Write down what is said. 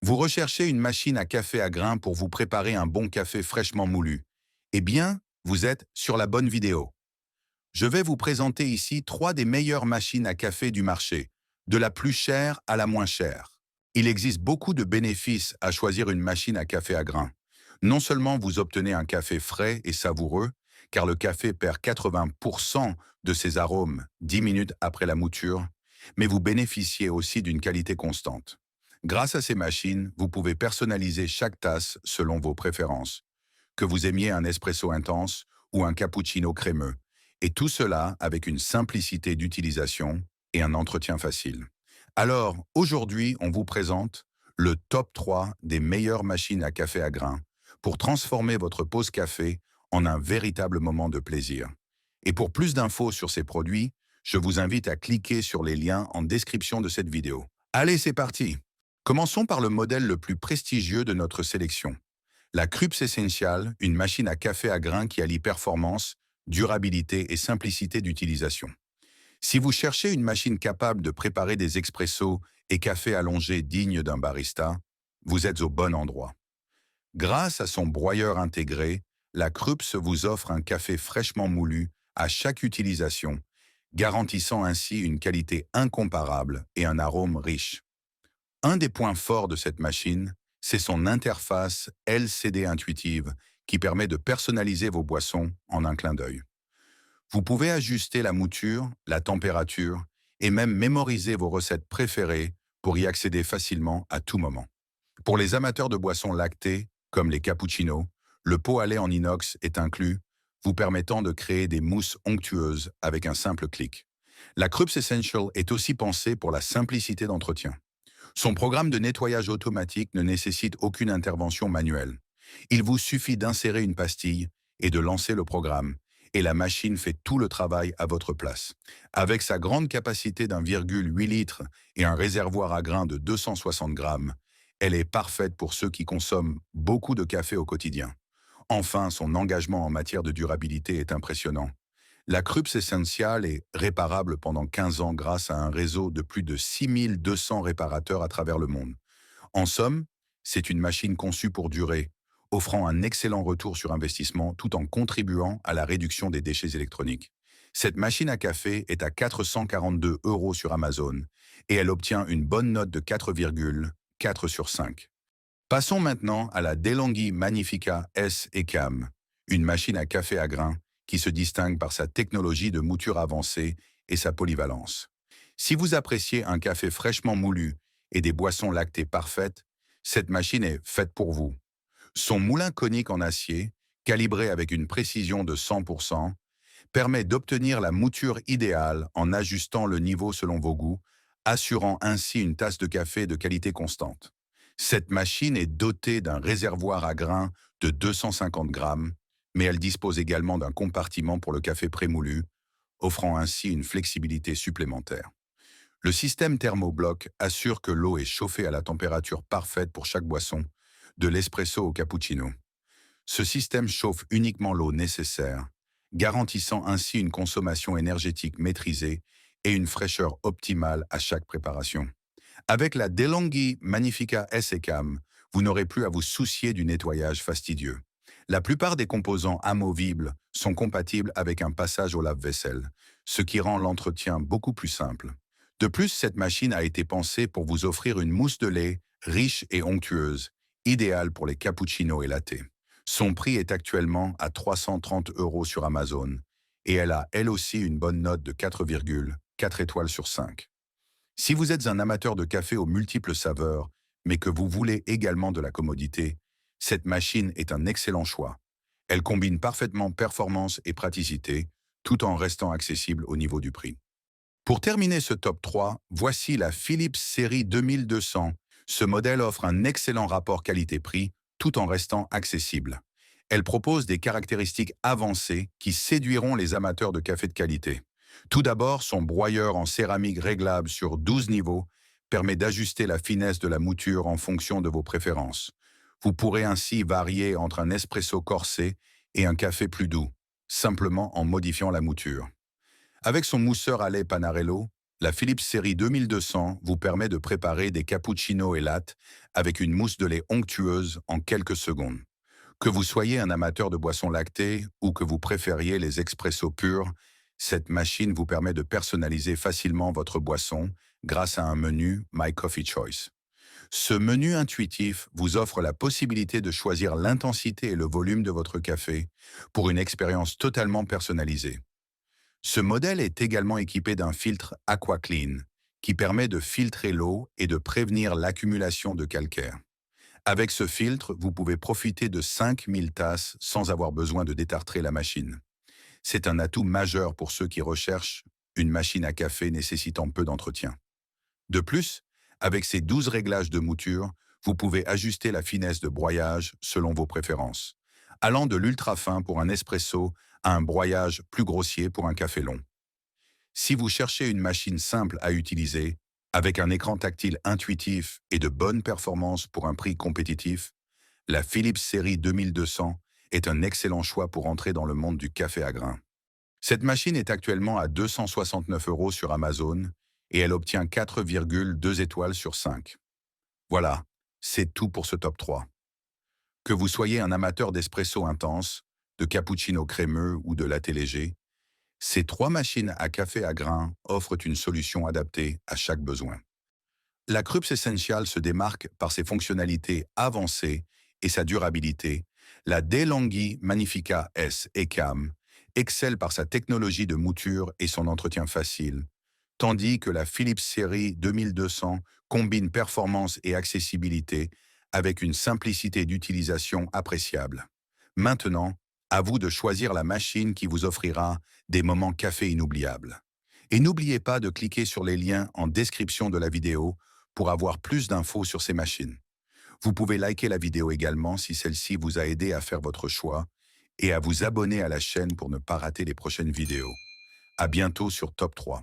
Vous recherchez une machine à café à grains pour vous préparer un bon café fraîchement moulu. Eh bien, vous êtes sur la bonne vidéo. Je vais vous présenter ici trois des meilleures machines à café du marché, de la plus chère à la moins chère. Il existe beaucoup de bénéfices à choisir une machine à café à grains. Non seulement vous obtenez un café frais et savoureux, car le café perd 80% de ses arômes 10 minutes après la mouture, mais vous bénéficiez aussi d'une qualité constante. Grâce à ces machines, vous pouvez personnaliser chaque tasse selon vos préférences, que vous aimiez un espresso intense ou un cappuccino crémeux, et tout cela avec une simplicité d'utilisation et un entretien facile. Alors, aujourd'hui, on vous présente le top 3 des meilleures machines à café à grains pour transformer votre pause café en un véritable moment de plaisir. Et pour plus d'infos sur ces produits, je vous invite à cliquer sur les liens en description de cette vidéo. Allez, c'est parti! Commençons par le modèle le plus prestigieux de notre sélection. La Krups Essential, une machine à café à grains qui allie performance, durabilité et simplicité d'utilisation. Si vous cherchez une machine capable de préparer des expressos et cafés allongés dignes d'un barista, vous êtes au bon endroit. Grâce à son broyeur intégré, la Krups vous offre un café fraîchement moulu à chaque utilisation, garantissant ainsi une qualité incomparable et un arôme riche. Un des points forts de cette machine, c'est son interface LCD intuitive qui permet de personnaliser vos boissons en un clin d'œil. Vous pouvez ajuster la mouture, la température et même mémoriser vos recettes préférées pour y accéder facilement à tout moment. Pour les amateurs de boissons lactées, comme les cappuccinos, le pot à lait en inox est inclus, vous permettant de créer des mousses onctueuses avec un simple clic. La Krups Essential est aussi pensée pour la simplicité d'entretien. Son programme de nettoyage automatique ne nécessite aucune intervention manuelle. Il vous suffit d'insérer une pastille et de lancer le programme, et la machine fait tout le travail à votre place. Avec sa grande capacité d'1,8 litre et un réservoir à grains de 260 grammes, elle est parfaite pour ceux qui consomment beaucoup de café au quotidien. Enfin, son engagement en matière de durabilité est impressionnant. La Krups Essential est réparable pendant 15 ans grâce à un réseau de plus de 6200 réparateurs à travers le monde. En somme, c'est une machine conçue pour durer, offrant un excellent retour sur investissement tout en contribuant à la réduction des déchets électroniques. Cette machine à café est à 442 € sur Amazon et elle obtient une bonne note de 4,4 sur 5. Passons maintenant à la DeLonghi Magnifica S et Cam, une machine à café à grains qui se distingue par sa technologie de mouture avancée et sa polyvalence. Si vous appréciez un café fraîchement moulu et des boissons lactées parfaites, cette machine est faite pour vous. Son moulin conique en acier, calibré avec une précision de 100%, permet d'obtenir la mouture idéale en ajustant le niveau selon vos goûts, assurant ainsi une tasse de café de qualité constante. Cette machine est dotée d'un réservoir à grains de 250 grammes, mais elle dispose également d'un compartiment pour le café prémoulu, offrant ainsi une flexibilité supplémentaire. Le système thermobloc assure que l'eau est chauffée à la température parfaite pour chaque boisson, de l'espresso au cappuccino. Ce système chauffe uniquement l'eau nécessaire, garantissant ainsi une consommation énergétique maîtrisée et une fraîcheur optimale à chaque préparation. Avec la DeLonghi Magnifica S et Cam, vous n'aurez plus à vous soucier du nettoyage fastidieux. La plupart des composants amovibles sont compatibles avec un passage au lave-vaisselle, ce qui rend l'entretien beaucoup plus simple. De plus, cette machine a été pensée pour vous offrir une mousse de lait riche et onctueuse, idéale pour les cappuccinos et lattés. Son prix est actuellement à 330 € sur Amazon et elle a elle aussi une bonne note de 4,4 étoiles sur 5. Si vous êtes un amateur de café aux multiples saveurs, mais que vous voulez également de la commodité, cette machine est un excellent choix. Elle combine parfaitement performance et praticité, tout en restant accessible au niveau du prix. Pour terminer ce top 3, voici la Philips série 2200. Ce modèle offre un excellent rapport qualité-prix, tout en restant accessible. Elle propose des caractéristiques avancées qui séduiront les amateurs de café de qualité. Tout d'abord, son broyeur en céramique réglable sur 12 niveaux permet d'ajuster la finesse de la mouture en fonction de vos préférences. Vous pourrez ainsi varier entre un espresso corsé et un café plus doux, simplement en modifiant la mouture. Avec son mousseur à lait Panarello, La Philips série 2200 vous permet de préparer des cappuccinos et lattes avec une mousse de lait onctueuse en quelques secondes. Que vous soyez un amateur de boissons lactées ou que vous préfériez les expressos purs, cette machine vous permet de personnaliser facilement votre boisson grâce à un menu My Coffee Choice. Ce menu intuitif vous offre la possibilité de choisir l'intensité et le volume de votre café pour une expérience totalement personnalisée. Ce modèle est également équipé d'un filtre AquaClean qui permet de filtrer l'eau et de prévenir l'accumulation de calcaire. Avec ce filtre, vous pouvez profiter de 5000 tasses sans avoir besoin de détartrer la machine. C'est un atout majeur pour ceux qui recherchent une machine à café nécessitant peu d'entretien. De plus, avec ces 12 réglages de mouture, vous pouvez ajuster la finesse de broyage selon vos préférences, allant de l'ultra fin pour un espresso à un broyage plus grossier pour un café long. Si vous cherchez une machine simple à utiliser, avec un écran tactile intuitif et de bonnes performances pour un prix compétitif, la Philips série 2200 est un excellent choix pour entrer dans le monde du café à grains. Cette machine est actuellement à 269 € sur Amazon et elle obtient 4,2 étoiles sur 5. Voilà, c'est tout pour ce top 3. Que vous soyez un amateur d'espresso intense, de cappuccino crémeux ou de latte léger, ces trois machines à café à grains offrent une solution adaptée à chaque besoin. La Krups Essential se démarque par ses fonctionnalités avancées et sa durabilité. La DeLonghi Magnifica S ECAM excelle par sa technologie de mouture et son entretien facile, tandis que la Philips série 2200 combine performance et accessibilité avec une simplicité d'utilisation appréciable. Maintenant, à vous de choisir la machine qui vous offrira des moments café inoubliables. Et n'oubliez pas de cliquer sur les liens en description de la vidéo pour avoir plus d'infos sur ces machines. Vous pouvez liker la vidéo également si celle-ci vous a aidé à faire votre choix et à vous abonner à la chaîne pour ne pas rater les prochaines vidéos. À bientôt sur Top 3.